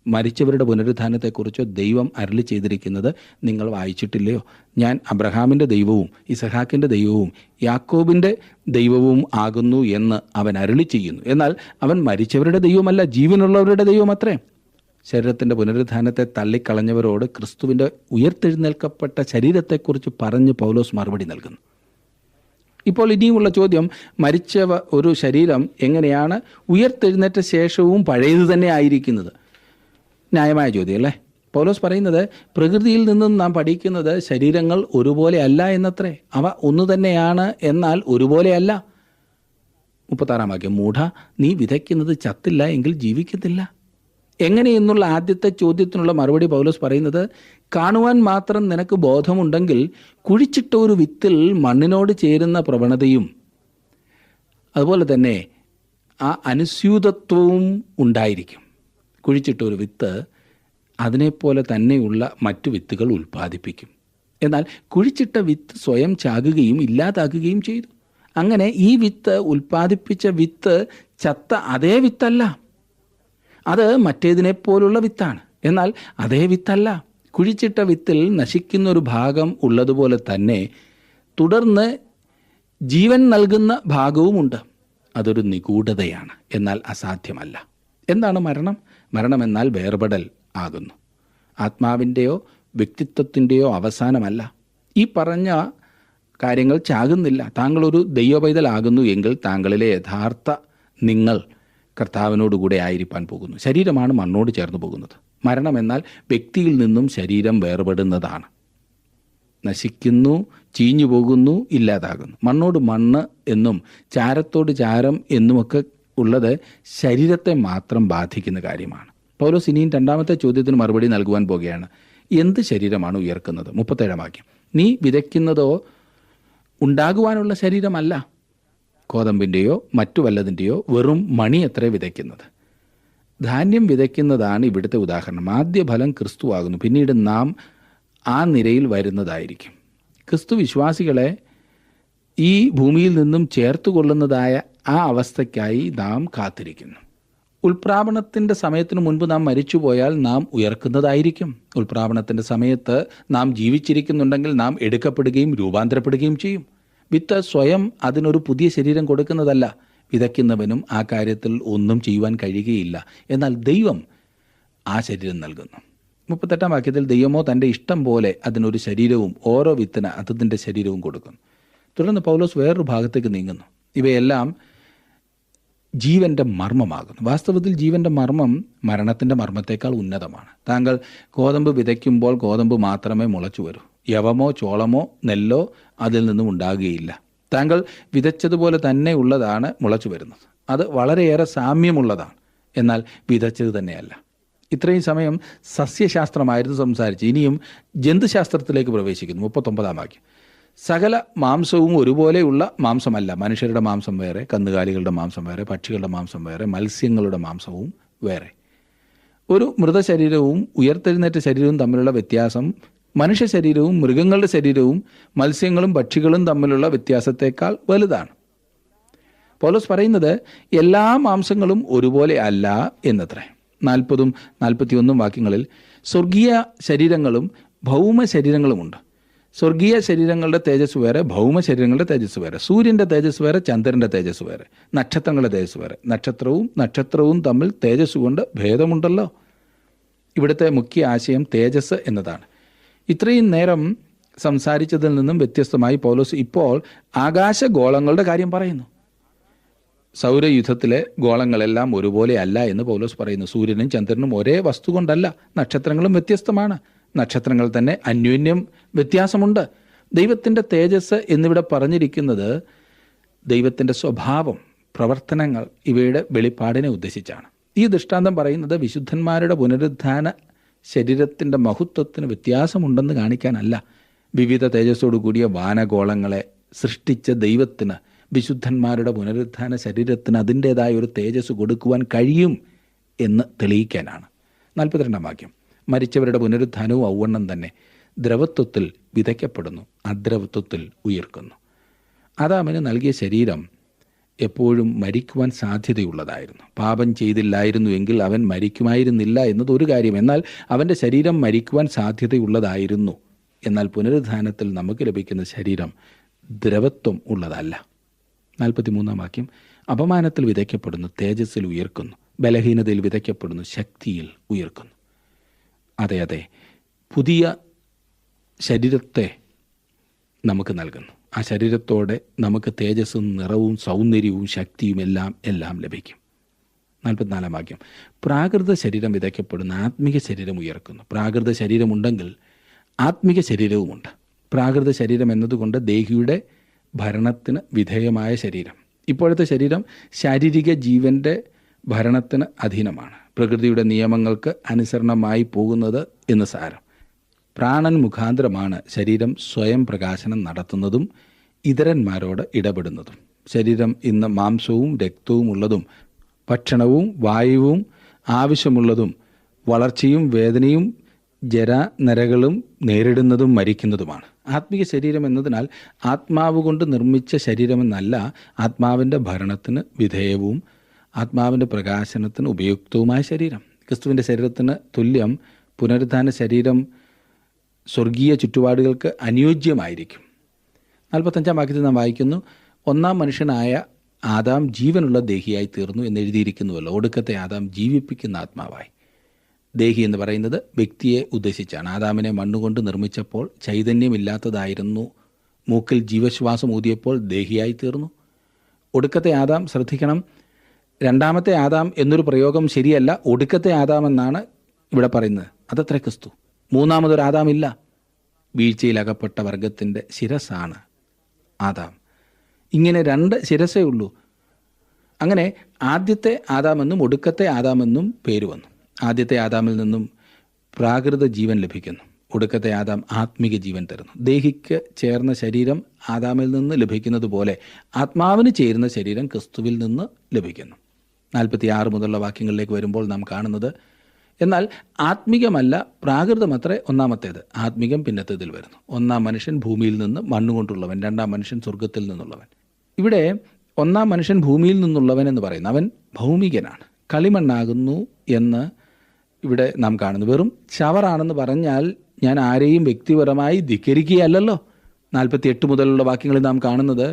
മരിച്ചവരുടെ പുനരുദ്ധാനത്തെക്കുറിച്ച് ദൈവം അരുളി ചെയ്തിരിക്കുന്നത് നിങ്ങൾ വായിച്ചിട്ടില്ലയോ? ഞാൻ അബ്രഹാമിൻ്റെ ദൈവവും ഇസഹാക്കിൻ്റെ ദൈവവും യാക്കോബിൻ്റെ ദൈവവും ആകുന്നു എന്ന് അവൻ അരുളി ചെയ്യുന്നു. എന്നാൽ അവൻ മരിച്ചവരുടെ ദൈവമല്ല, ജീവനുള്ളവരുടെ ദൈവമത്രേ. ശരീരത്തിൻ്റെ പുനരുദ്ധാനത്തെ തള്ളിക്കളഞ്ഞവരോട് ക്രിസ്തുവിൻ്റെ ഉയർത്തെഴുന്നേൽക്കപ്പെട്ട ശരീരത്തെക്കുറിച്ച് പറഞ്ഞ് പൗലോസ് മറുപടി നൽകുന്നു. ഇപ്പോൾ ഇനിയുമുള്ള ചോദ്യം, മരിച്ച ഒരു ശരീരം എങ്ങനെയാണ് ഉയർത്തെഴുന്നേറ്റ ശേഷവും പഴയത് തന്നെ ആയിരിക്കുന്നത്? ന്യായമായ ചോദ്യം അല്ലേ? പൗലോസ് പറയുന്നത്, പ്രകൃതിയിൽ നിന്നും നാം പഠിക്കുന്നത് ശരീരങ്ങൾ ഒരുപോലെ അല്ല എന്നത്രേ. അവ ഒന്നു തന്നെയാണ്, എന്നാൽ ഒരുപോലെയല്ല. 36 വാക്യം, മൂഢ, നീ വിതയ്ക്കുന്നത് ചത്തില്ല എങ്കിൽ ജീവിക്കത്തില്ല. എങ്ങനെയെന്നുള്ള ആദ്യത്തെ ചോദ്യത്തിനുള്ള മറുപടി പൗലോസ് പറയുന്നത്, കാണുവാൻ മാത്രം നിനക്ക് ബോധമുണ്ടെങ്കിൽ കുഴിച്ചിട്ട ഒരു വിത്തിൽ മണ്ണിനോട് ചേരുന്ന പ്രവണതയും അതുപോലെ തന്നെ ആ അനുസ്യൂതത്വവും ഉണ്ടായിരിക്കും. കുഴിച്ചിട്ട ഒരു വിത്ത് അതിനെപ്പോലെ തന്നെയുള്ള മറ്റു വിത്തുകൾ ഉൽപ്പാദിപ്പിക്കും. എന്നാൽ കുഴിച്ചിട്ട വിത്ത് സ്വയം ചാകുകയും ഇല്ലാതാക്കുകയും ചെയ്തു. അങ്ങനെ ഈ വിത്ത് ഉൽപ്പാദിപ്പിച്ച വിത്ത് ചത്ത അതേ വിത്തല്ല, അത് മറ്റേതിനെപ്പോലുള്ള വിത്താണ്. എന്നാൽ അതേ വിത്തല്ല. കുഴിച്ചിട്ട വിത്തിൽ നശിക്കുന്നൊരു ഭാഗം ഉള്ളതുപോലെ തന്നെ തുടർന്ന് ജീവൻ നൽകുന്ന ഭാഗവുമുണ്ട്. അതൊരു നിഗൂഢതയാണ്, എന്നാൽ അസാധ്യമല്ല. എന്താണ് മരണം? മരണം എന്നാൽ വേർപെടൽ ആകുന്നു. ആത്മാവിൻ്റെയോ വ്യക്തിത്വത്തിൻ്റെയോ അവസാനമല്ല. ഈ പറഞ്ഞ കാര്യങ്ങൾ ചാകുന്നില്ല. താങ്കളൊരു ദൈവപൈതലാകുന്നു എങ്കിൽ താങ്കളിലെ യഥാർത്ഥ നിങ്ങൾ കർത്താവിനോടുകൂടെ ആയിരിക്കാൻ പോകുന്നു. ശരീരമാണ് മണ്ണോട് ചേർന്ന് പോകുന്നത്. മരണം എന്നാൽ വ്യക്തിയിൽ നിന്നും ശരീരം വേർപെടുന്നതാണ്. നശിക്കുന്നു, ചീഞ്ഞു പോകുന്നു, ഇല്ലാതാകുന്നു. മണ്ണോട് മണ്ണ് എന്നും ചാരത്തോട് ചാരം എന്നുമൊക്കെ ഉള്ളത് ശരീരത്തെ മാത്രം ബാധിക്കുന്ന കാര്യമാണ്. പൗലോസ് ഇനിയും 2ാമത്തെ ചോദ്യത്തിന് മറുപടി നൽകുവാൻ പോകുകയാണ്. എന്ത് ശരീരമാണ് ഉയർക്കുന്നത്? 37 വാക്യം, നീ വിതയ്ക്കുന്നതോ ഉണ്ടാകുവാനുള്ള ശരീരമല്ല, കോതമ്പിൻ്റെയോ മറ്റു വല്ലതിൻ്റെയോ വെറും മണി അത്രേ വിതയ്ക്കുന്നത്. ധാന്യം വിതയ്ക്കുന്നതാണ് ഇവിടുത്തെ ഉദാഹരണം. ആദ്യ ഫലം ക്രിസ്തു ആകുന്നു, പിന്നീട് നാം ആ നിരയിൽ വരുന്നതായിരിക്കും. ക്രിസ്തു വിശ്വാസികളെ ഈ ഭൂമിയിൽ നിന്നും ചേർത്തുകൊള്ളുന്നതായ ആ അവസ്ഥയ്ക്കായി നാം കാത്തിരിക്കുന്നു. ഉൽപ്രാപണത്തിൻ്റെ സമയത്തിന് മുൻപ് നാം മരിച്ചുപോയാൽ നാം ഉയർക്കുന്നതായിരിക്കും. ഉൽപ്രാപണത്തിൻ്റെ സമയത്ത് നാം ജീവിച്ചിരിക്കുന്നുണ്ടെങ്കിൽ നാം എടുക്കപ്പെടുകയും രൂപാന്തരപ്പെടുകയും ചെയ്യും. വിത്ത് സ്വയം അതിനൊരു പുതിയ ശരീരം കൊടുക്കുന്നതല്ല. വിതയ്ക്കുന്നവനും ആ കാര്യത്തിൽ ഒന്നും ചെയ്യുവാൻ കഴിയുകയില്ല. എന്നാൽ ദൈവം ആ ശരീരം നൽകുന്നു. 38 വാക്യത്തിൽ, ദൈവമോ തൻ്റെ ഇഷ്ടം പോലെ അതിനൊരു ശരീരവും ഓരോ വിത്തിന് അതിൻ്റെ ശരീരവും കൊടുക്കുന്നു. തുടർന്ന് പൗലോസ് വേറൊരു ഭാഗത്തേക്ക് നീങ്ങുന്നു. ഇവയെല്ലാം ജീവൻ്റെ മർമ്മമാകുന്നു. വാസ്തവത്തിൽ ജീവൻ്റെ മർമ്മം മരണത്തിൻ്റെ മർമ്മത്തേക്കാൾ ഉന്നതമാണ്. താങ്കൾ ഗോതമ്പ് വിതയ്ക്കുമ്പോൾ ഗോതമ്പ് മാത്രമേ മുളച്ചു വരൂ. യവമോ ചോളമോ നെല്ലോ അതിൽ നിന്നും ഉണ്ടാകുകയില്ല. താങ്കൾ വിതച്ചതുപോലെ തന്നെ ഉള്ളതാണ് മുളച്ചു വരുന്നത്. അത് വളരെയേറെ സാമ്യമുള്ളതാണ്, എന്നാൽ വിതച്ചത് തന്നെയല്ല. ഇത്രയും സമയം സസ്യശാസ്ത്രമായിരുന്നു സംസാരിച്ച്, ഇനിയും ജന്തുശാസ്ത്രത്തിലേക്ക് പ്രവേശിക്കുന്നു. 39-ാം വാക്യം. സകല മാംസവും ഒരുപോലെയുള്ള മാംസമല്ല. മനുഷ്യരുടെ മാംസം വേറെ, കന്നുകാലികളുടെ മാംസം വേറെ, പക്ഷികളുടെ മാംസം വേറെ, മത്സ്യങ്ങളുടെ മാംസവും വേറെ. ഒരു മൃതശരീരവും ഉയർത്തെഴുന്നേറ്റ ശരീരവും തമ്മിലുള്ള വ്യത്യാസം മനുഷ്യ ശരീരവും മൃഗങ്ങളുടെ ശരീരവും മത്സ്യങ്ങളും പക്ഷികളും തമ്മിലുള്ള വ്യത്യാസത്തേക്കാൾ വലുതാണ്. പൗലോസ് പറയുന്നത് എല്ലാ മാംസങ്ങളും ഒരുപോലെ അല്ല എന്നത്രേ. 40-ഉം 41-ഉം വാക്യങ്ങളിൽ സ്വർഗീയ ശരീരങ്ങളും ഭൗമ ശരീരങ്ങളുമുണ്ട്. സ്വർഗീയ ശരീരങ്ങളുടെ തേജസ് വേറെ, ഭൗമ ശരീരങ്ങളുടെ തേജസ് വേറെ. സൂര്യൻ്റെ തേജസ് വേറെ, ചന്ദ്രൻ്റെ തേജസ് വേറെ, നക്ഷത്രങ്ങളുടെ തേജസ് വേറെ. നക്ഷത്രവും തമ്മിൽ തേജസ് കൊണ്ട് ഭേദമുണ്ടല്ലോ. ഇവിടുത്തെ മുഖ്യ ആശയം തേജസ് എന്നതാണ്. ഇത്രയും നേരം സംസാരിച്ചതിൽ നിന്നും വ്യത്യസ്തമായി പൗലോസ് ഇപ്പോൾ ആകാശഗോളങ്ങളുടെ കാര്യം പറയുന്നു. സൗരയുധത്തിലെ ഗോളങ്ങളെല്ലാം ഒരുപോലെ അല്ല എന്ന് പൗലോസ് പറയുന്നു. സൂര്യനും ചന്ദ്രനും ഒരേ വസ്തു കൊണ്ടല്ല, നക്ഷത്രങ്ങളും വ്യത്യസ്തമാണ്. നക്ഷത്രങ്ങൾ തന്നെ അന്യോന്യം വ്യത്യാസമുണ്ട്. ദൈവത്തിൻ്റെ തേജസ് എന്നിവിടെ പറഞ്ഞിരിക്കുന്നത് ദൈവത്തിൻ്റെ സ്വഭാവം, പ്രവർത്തനങ്ങൾ, ഇവയുടെ വെളിപ്പാടിനെ ഉദ്ദേശിച്ചാണ്. ഈ ദൃഷ്ടാന്തം പറയുന്നത് വിശുദ്ധന്മാരുടെ പുനരുത്ഥാന ശരീരത്തിൻ്റെ മഹത്വത്തിന് വ്യത്യാസമുണ്ടെന്ന് കാണിക്കാനല്ല. വിവിധ തേജസ്സോടു കൂടിയ വാനഗോളങ്ങളെ സൃഷ്ടിച്ച ദൈവത്തിന് വിശുദ്ധന്മാരുടെ പുനരുത്ഥാന ശരീരത്തിന് അതിൻ്റേതായ ഒരു തേജസ് കൊടുക്കുവാൻ കഴിയും എന്ന് തെളിയിക്കാനാണ്. 42-ാം വാക്യം. മരിച്ചവരുടെ പുനരുത്ഥാനവും ഔവണ്ണം തന്നെ ദ്രവത്വത്തിൽ വിതയ്ക്കപ്പെടുന്നു, അദ്രവത്വത്തിൽ ഉയർക്കുന്നു. ആദാമിന് നൽകിയ ശരീരം എപ്പോഴും മരിക്കുവാൻ സാധ്യതയുള്ളതായിരുന്നു. പാപം ചെയ്തില്ലായിരുന്നു എങ്കിൽ അവൻ മരിക്കുമായിരുന്നില്ല എന്നതൊരു കാര്യം. എന്നാൽ അവൻ്റെ ശരീരം മരിക്കുവാൻ സാധ്യതയുള്ളതായിരുന്നു. എന്നാൽ പുനരുത്ഥാനത്തിൽ നമുക്ക് ലഭിക്കുന്ന ശരീരം ദ്രവത്വം ഉള്ളതല്ല. 43-ാം വാക്യം. അപമാനത്തിൽ വിതയ്ക്കപ്പെടുന്നു, തേജസ്സിൽ ഉയർക്കുന്നു. ബലഹീനതയിൽ വിതയ്ക്കപ്പെടുന്നു, ശക്തിയിൽ ഉയർക്കുന്നു. അതെ, പുതിയ ശരീരത്തെ നമുക്ക് നൽകുന്നു. ആ ശരീരത്തോടെ നമുക്ക് തേജസ്സും നിറവും സൗന്ദര്യവും ശക്തിയും എല്ലാം ലഭിക്കും. 44-ാം വാക്യം. പ്രാകൃത ശരീരം വിതയ്ക്കപ്പെടുന്ന, ആത്മിക ശരീരം ഉയർക്കുന്നു. പ്രാകൃത ശരീരമുണ്ടെങ്കിൽ ആത്മിക ശരീരവുമുണ്ട്. പ്രാകൃത ശരീരം എന്നതുകൊണ്ട് ദേഹിയുടെ ഭരണത്തിന് വിധേയമായ ശരീരം. ഇപ്പോഴത്തെ ശരീരം ശാരീരിക ജീവൻ്റെ ഭരണത്തിന് അധീനമാണ്. പ്രകൃതിയുടെ നിയമങ്ങൾക്ക് അനുസരണമായി പോകുന്നത് എന്ന് സാരം. പ്രാണൻ മുഖാന്തരമാണ് ശരീരം സ്വയം പ്രകാശനം നടത്തുന്നതും ഇതരന്മാരോട് ഇടപെടുന്നതും. ശരീരം ഇന്ന് മാംസവും രക്തവും ഉള്ളതും ഭക്ഷണവും വായുവും ആവശ്യമുള്ളതും വളർച്ചയും വേദനയും ജരാനരകളും നേരിടുന്നതും മരിക്കുന്നതുമാണ്. ആത്മീയ ശരീരം എന്നതിനാൽ ആത്മാവ് കൊണ്ട് നിർമ്മിച്ച ശരീരമെന്നല്ല, ആത്മാവിൻ്റെ ഭരണത്തിന് വിധേയവും ആത്മാവിൻ്റെ പ്രകാശനത്തിന് ഉപയുക്തവുമായ ശരീരം. ക്രിസ്തുവിൻ്റെ ശരീരത്തിന് തുല്യം പുനരുത്ഥാന ശരീരം സ്വർഗീയ ചുറ്റുപാടുകൾക്ക് അനുയോജ്യമായിരിക്കും. 45-ാം വാക്യത്തിൽ നാം വായിക്കുന്നു, ഒന്നാം മനുഷ്യനായ ആദാം ജീവനുള്ള ദേഹിയായി തീർന്നു എന്ന് എഴുതിയിരിക്കുന്നുവല്ലോ. ഒടുക്കത്തെ ആദാം ജീവിപ്പിക്കുന്ന ആത്മാവായി. ദേഹി എന്ന് പറയുന്നത് വ്യക്തിയെ ഉദ്ദേശിച്ചാണ്. ആദാമിനെ മണ്ണുകൊണ്ട് നിർമ്മിച്ചപ്പോൾ ചൈതന്യമില്ലാത്തതായിരുന്നു. മൂക്കിൽ ജീവശ്വാസം ഊതിയപ്പോൾ ദേഹിയായി തീർന്നു. ഒടുക്കത്തെ ആദാം, ശ്രദ്ധിക്കണം, രണ്ടാമത്തെ ആദാം എന്നൊരു പ്രയോഗം ശരിയല്ല. ഒടുക്കത്തെ ആദാം എന്നാണ് ഇവിടെ പറയുന്നത്. അതത്ര ക്രിസ്തു. മൂന്നാമതൊരു ആദാം ഇല്ല. വീഴ്ചയിലകപ്പെട്ട വർഗത്തിൻ്റെ ശിരസാണ് ആദാം. ഇങ്ങനെ രണ്ട് ശിരസേ ഉള്ളൂ. അങ്ങനെ ആദ്യത്തെ ആദാമെന്നും ഒടുക്കത്തെ ആദാമെന്നും പേര് വന്നു. ആദ്യത്തെ ആദാമിൽ നിന്നും പ്രാകൃത ജീവൻ ലഭിക്കുന്നു. ഒടുക്കത്തെ ആദാം ആത്മിക ജീവൻ തരുന്നു. ദേഹിക്ക് ചേർന്ന ശരീരം ആദാമിൽ നിന്ന് ലഭിക്കുന്നത് പോലെ ആത്മാവിന് ചേരുന്ന ശരീരം ക്രിസ്തുവിൽ നിന്ന് ലഭിക്കുന്നു. 46 മുതലുള്ള വാക്യങ്ങളിലേക്ക് വരുമ്പോൾ നാം കാണുന്നത്, എന്നാൽ ആത്മികമല്ല പ്രാകൃതമത്രേ ഒന്നാമത്തേത്, ആത്മികം പിന്നത്തേതിൽ വരുന്നു. ഒന്നാം മനുഷ്യൻ ഭൂമിയിൽ നിന്ന് മണ്ണുകൊണ്ടുള്ളവൻ, രണ്ടാം മനുഷ്യൻ സ്വർഗത്തിൽ നിന്നുള്ളവൻ. ഇവിടെ ഒന്നാം മനുഷ്യൻ ഭൂമിയിൽ നിന്നുള്ളവൻ എന്ന് പറയുന്നു. അവൻ ഭൗമികനാണ്, കളിമണ്ണാകുന്നു എന്ന് ഇവിടെ നാം കാണുന്നു. വെറും ചവറാണെന്ന് പറഞ്ഞാൽ ഞാൻ ആരെയും വ്യക്തിപരമായി ധിക്കരിക്കുകയല്ലല്ലോ. 48 മുതലുള്ള വാക്യങ്ങളിൽ നാം കാണുന്നത്,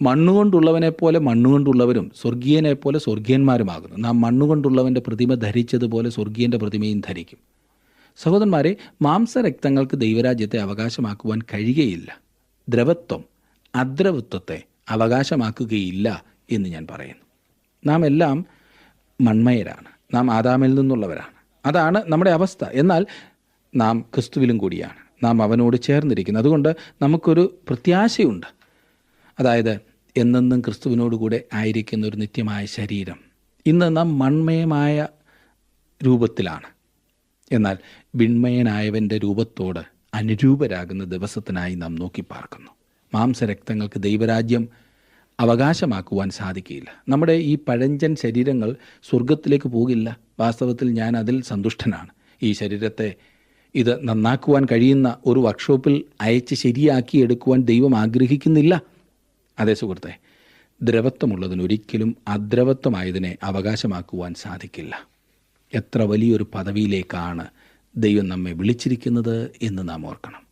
മണ്ണുകൊണ്ടുള്ളവനെ പോലെ മണ്ണുകൊണ്ടുള്ളവരും സ്വർഗീയനെ പോലെ സ്വർഗീയന്മാരുമാകുന്നു. നാം മണ്ണുകൊണ്ടുള്ളവൻ്റെ പ്രതിമ ധരിച്ചതുപോലെ സ്വർഗീയൻ്റെ പ്രതിമയും ധരിക്കും. സഹോദരന്മാരെ, മാംസരക്തങ്ങൾക്ക് ദൈവരാജ്യത്തെ അവകാശമാക്കുവാൻ കഴിയുകയില്ല. ദ്രവത്വം അദ്രവത്വത്തെ അവകാശമാക്കുകയില്ല എന്ന് ഞാൻ പറയുന്നു. നാം എല്ലാം മൺമയരാണ്. നാം ആദാമിൽ നിന്നുള്ളവരാണ്. അതാണ് നമ്മുടെ അവസ്ഥ. എന്നാൽ നാം ക്രിസ്തുവിലും കൂടിയാണ്. നാം അവനോട് ചേർന്നിരിക്കുന്നു. അതുകൊണ്ട് നമുക്കൊരു പ്രത്യാശയുണ്ട്. അതായത് എന്നെന്നും ക്രിസ്തുവിനോടുകൂടെ ആയിരിക്കുന്ന ഒരു നിത്യമായ ശരീരം. ഇന്ന് നാം മൺമയമായ രൂപത്തിലാണ്. എന്നാൽ വിൺമയനായവൻ്റെ രൂപത്തോട് അനുരൂപരാകുന്ന ദിവസത്തിനായി നാം നോക്കി പാർക്കുന്നു. മാംസരക്തങ്ങൾക്ക് ദൈവരാജ്യം അവകാശമാക്കുവാൻ സാധിക്കില്ല. നമ്മുടെ ഈ പഴഞ്ചൻ ശരീരങ്ങൾ സ്വർഗത്തിലേക്ക് പോകില്ല. വാസ്തവത്തിൽ ഞാൻ അതിൽ സന്തുഷ്ടനാണ്. ഈ ശരീരത്തെ ഇത് നന്നാക്കുവാൻ കഴിയുന്ന ഒരു വർക്ക്ഷോപ്പിൽ അയച്ച് ശരിയാക്കി എടുക്കുവാൻ ദൈവം ആഗ്രഹിക്കുന്നില്ല. അതേ സുഹൃത്തെ, ദ്രവത്വമുള്ളതിനൊരിക്കലും അദ്രവത്വമായതിനെ അവകാശമാക്കുവാൻ സാധിക്കില്ല. എത്ര വലിയൊരു പദവിയിലേക്കാണ് ദൈവം നമ്മെ വിളിച്ചിരിക്കുന്നത് എന്ന് നാം ഓർക്കണം.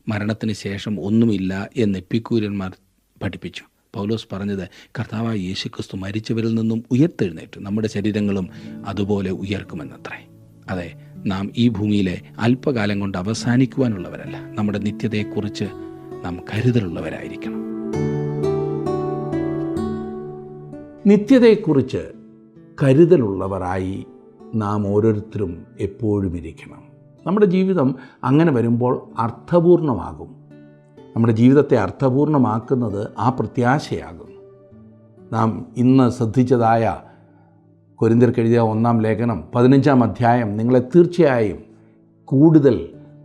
മരണത്തിന് ശേഷം ഒന്നുമില്ല എന്ന് എപ്പിക്കൂര്യന്മാർ പഠിപ്പിച്ചു. പൗലോസ് പറഞ്ഞത് കർത്താവായ യേശുക്രിസ്തു മരിച്ചവരിൽ നിന്നും ഉയർത്തെഴുന്നേറ്റു, നമ്മുടെ ശരീരങ്ങളും അതുപോലെ ഉയർക്കുമെന്നത്രേ. അതെ, നാം ഈ ഭൂമിയിലെ അല്പകാലം കൊണ്ട് അവസാനിക്കുവാനുള്ളവരല്ല. നമ്മുടെ നിത്യതയെക്കുറിച്ച് നാം കരുതലുള്ളവരായിരിക്കണം. നിത്യതയെക്കുറിച്ച് കരുതലുള്ളവരായി നാം ഓരോരുത്തരും എപ്പോഴും ഇരിക്കണം. നമ്മുടെ ജീവിതം അങ്ങനെ വരുമ്പോൾ അർത്ഥപൂർണമാകും. നമ്മുടെ ജീവിതത്തെ അർത്ഥപൂർണമാക്കുന്നത് ആ പ്രത്യാശയാകും. നാം ഇന്ന് ശ്രദ്ധിച്ചതായ കൊരിന്ത്യർക്കെഴുതിയ 1-ാം ലേഖനം 15-ാം അധ്യായം നിങ്ങളെ തീർച്ചയായും കൂടുതൽ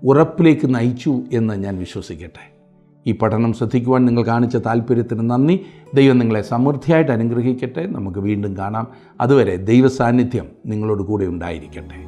ഉറപ്പിലേക്ക് നയിച്ചു എന്ന് ഞാൻ വിശ്വസിക്കട്ടെ. ഈ പഠനം ശ്രദ്ധിക്കുവാൻ നിങ്ങൾ കാണിച്ച താല്പര്യത്തിന് നന്ദി. ദൈവം നിങ്ങളെ സമൃദ്ധിയായിട്ട് അനുഗ്രഹിക്കട്ടെ. നമുക്ക് വീണ്ടും കാണാം. അതുവരെ ദൈവസാന്നിധ്യം നിങ്ങളോട് കൂടെ ഉണ്ടായിരിക്കട്ടെ.